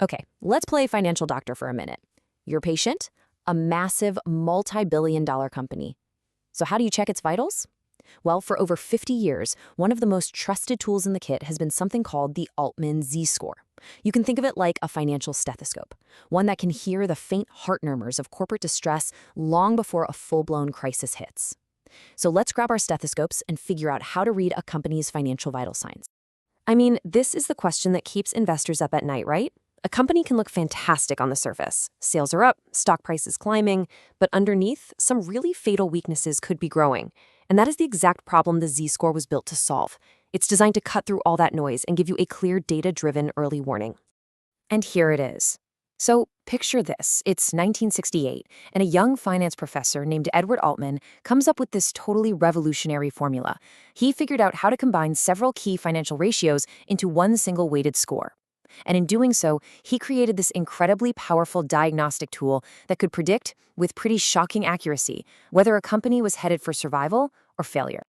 Okay, let's play financial doctor for a minute. Your patient? A massive multi-billion-dollar company. So how do you check its vitals? Well, for over 50 years, one of the most trusted tools in the kit has been something called the Altman Z-Score. You can think of it like a financial stethoscope, one that can hear the faint heart murmurs of corporate distress long before a full-blown crisis hits. So let's grab our stethoscopes and figure out how to read a company's financial vital signs. I mean, this is the question that keeps investors up at night, right? A company can look fantastic on the surface. Sales are up, stock price is climbing, but underneath, some really fatal weaknesses could be growing. And that is the exact problem the Z-Score was built to solve. It's designed to cut through all that noise and give you a clear data-driven early warning. And here it is. So picture this. It's 1968, and a young finance professor named Edward Altman comes up with this totally revolutionary formula. He figured out how to combine several key financial ratios into one single weighted score. And in doing so, he created this incredibly powerful diagnostic tool that could predict, with pretty shocking accuracy, whether a company was headed for survival or failure.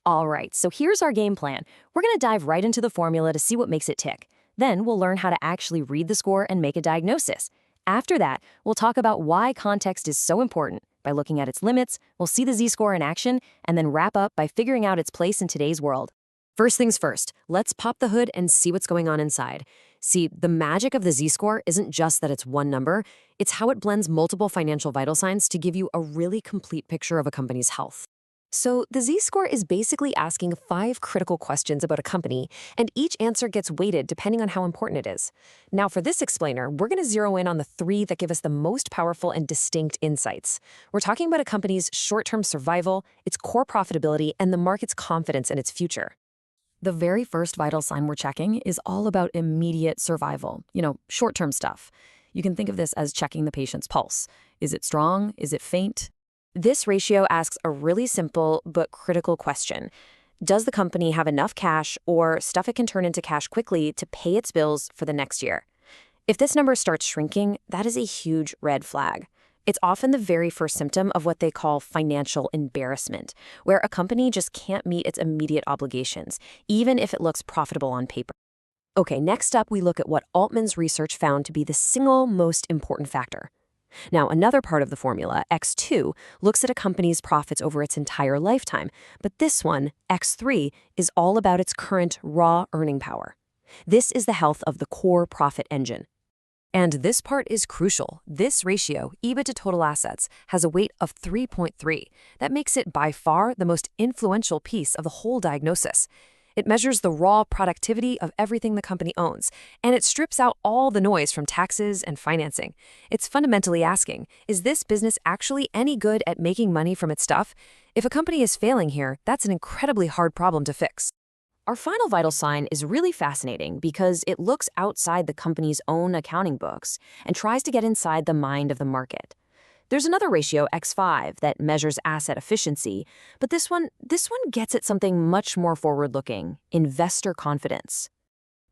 All right, so here's our game plan. We're going to dive right into the formula to see what makes it tick. Then we'll learn how to actually read the score and make a diagnosis. After that, we'll talk about why context is so important. By looking at its limits, we'll see the Z-Score in action, and then wrap up by figuring out its place in today's world. First things first, let's pop the hood and see what's going on inside. See, the magic of the Z-Score isn't just that it's one number, it's how it blends multiple financial vital signs to give you a really complete picture of a company's health. So the Z-Score is basically asking 5 critical questions about a company, and each answer gets weighted depending on how important it is. Now for this explainer, we're going to zero in on the 3 that give us the most powerful and distinct insights. We're talking about a company's short-term survival, its core profitability, and the market's confidence in its future. The very first vital sign we're checking is all about immediate survival, short-term stuff. You can think of this as checking the patient's pulse. Is it strong? Is it faint? This ratio asks a really simple but critical question. Does the company have enough cash or stuff it can turn into cash quickly to pay its bills for the next year? If this number starts shrinking, that is a huge red flag. It's often the very first symptom of what they call financial embarrassment, where a company just can't meet its immediate obligations, even if it looks profitable on paper. Okay, next up, we look at what Altman's research found to be the single most important factor. Now, another part of the formula, X2, looks at a company's profits over its entire lifetime, but this one, X3, is all about its current raw earning power. This is the health of the core profit engine. And this part is crucial. This ratio, EBIT to total assets, has a weight of 3.3. That makes it by far the most influential piece of the whole diagnosis. It measures the raw productivity of everything the company owns, and it strips out all the noise from taxes and financing. It's fundamentally asking, is this business actually any good at making money from its stuff? If a company is failing here, that's an incredibly hard problem to fix. Our final vital sign is really fascinating because it looks outside the company's own accounting books and tries to get inside the mind of the market. There's another ratio, X5, that measures asset efficiency, but this one gets at something much more forward-looking, investor confidence.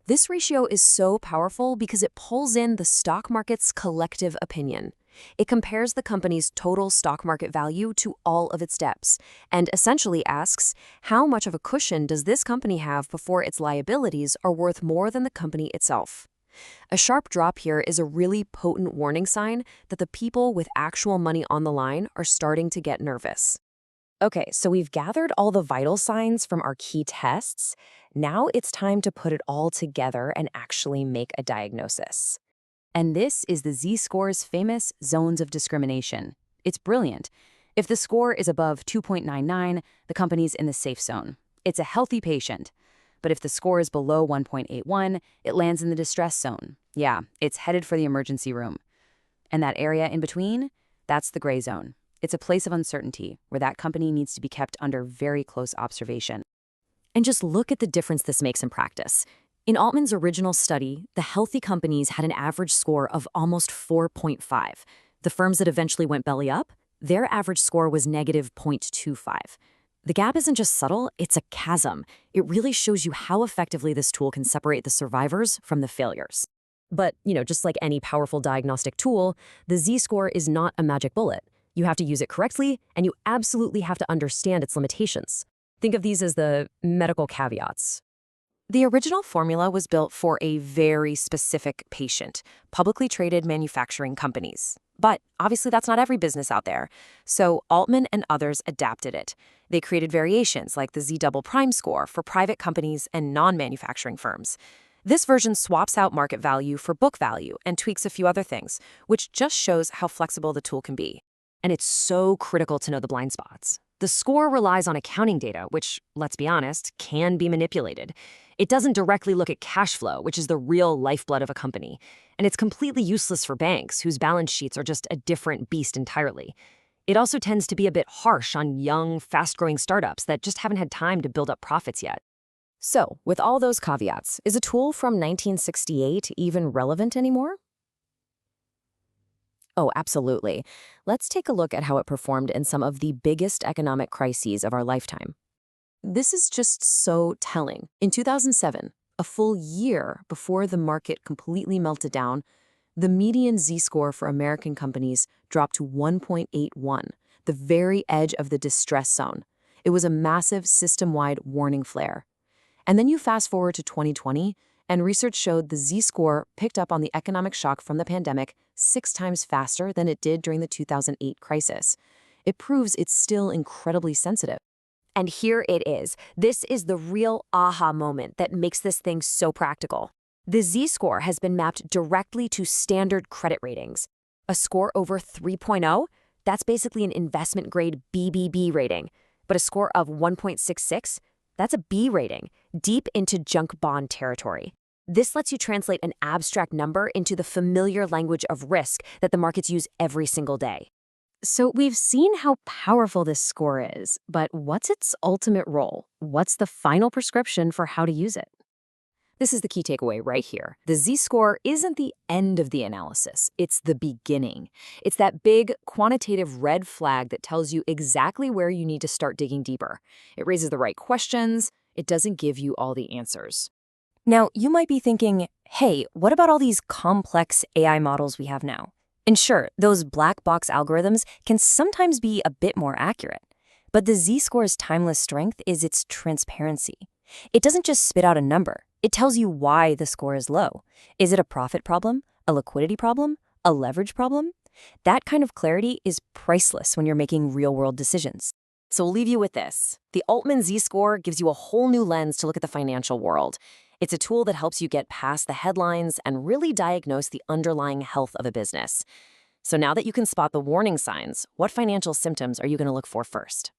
This ratio is so powerful because it pulls in the stock market's collective opinion. It compares the company's total stock market value to all of its debts and essentially asks, how much of a cushion does this company have before its liabilities are worth more than the company itself? A sharp drop here is a really potent warning sign that the people with actual money on the line are starting to get nervous. Okay, so we've gathered all the vital signs from our key tests. Now it's time to put it all together and actually make a diagnosis. And this is the Z-Score's famous zones of discrimination. It's brilliant. If the score is above 2.99, the company's in the safe zone. It's a healthy patient. But if the score is below 1.81, it lands in the distress zone. Yeah, it's headed for the emergency room. And that area in between, that's the gray zone. It's a place of uncertainty where that company needs to be kept under very close observation. And just look at the difference this makes in practice. In Altman's original study, the healthy companies had an average score of almost 4.5. The firms that eventually went belly up, their average score was negative 0.25. The gap isn't just subtle, it's a chasm. It really shows you how effectively this tool can separate the survivors from the failures. But, just like any powerful diagnostic tool, the Z-Score is not a magic bullet. You have to use it correctly, and you absolutely have to understand its limitations. Think of these as the medical caveats. The original formula was built for a very specific patient, publicly traded manufacturing companies. But obviously, that's not every business out there. So Altman and others adapted it. They created variations like the Z-double prime score for private companies and non-manufacturing firms. This version swaps out market value for book value and tweaks a few other things, which just shows how flexible the tool can be. And it's so critical to know the blind spots. The score relies on accounting data, which, let's be honest, can be manipulated. It doesn't directly look at cash flow, which is the real lifeblood of a company. And it's completely useless for banks, whose balance sheets are just a different beast entirely. It also tends to be a bit harsh on young, fast-growing startups that just haven't had time to build up profits yet. So, with all those caveats, is a tool from 1968 even relevant anymore? Oh, absolutely. Let's take a look at how it performed in some of the biggest economic crises of our lifetime. This is just so telling. In 2007, a full year before the market completely melted down, the median Z-score for American companies dropped to 1.81, the very edge of the distress zone. It was a massive system-wide warning flare. And then you fast forward to 2020, and research showed the Z-score picked up on the economic shock from the pandemic 6 times faster than it did during the 2008 crisis. It proves it's still incredibly sensitive. And here it is. This is the real aha moment that makes this thing so practical. The Z-score has been mapped directly to standard credit ratings. A score over 3.0, that's basically an investment-grade BBB rating. But a score of 1.66, that's a B rating, deep into junk bond territory. This lets you translate an abstract number into the familiar language of risk that the markets use every single day. So we've seen how powerful this score is, but what's its ultimate role? What's the final prescription for how to use it? This is the key takeaway right here. The Z-score isn't the end of the analysis, it's the beginning. It's that big quantitative red flag that tells you exactly where you need to start digging deeper. It raises the right questions, it doesn't give you all the answers. Now, you might be thinking, hey, what about all these complex AI models we have now? And sure, those black box algorithms can sometimes be a bit more accurate. But the Z-score's timeless strength is its transparency. It doesn't just spit out a number. It tells you why the score is low. Is it a profit problem, a liquidity problem, a leverage problem? That kind of clarity is priceless when you're making real-world decisions. So we'll leave you with this. The Altman Z-score gives you a whole new lens to look at the financial world. It's a tool that helps you get past the headlines and really diagnose the underlying health of a business. So now that you can spot the warning signs, what financial symptoms are you going to look for first?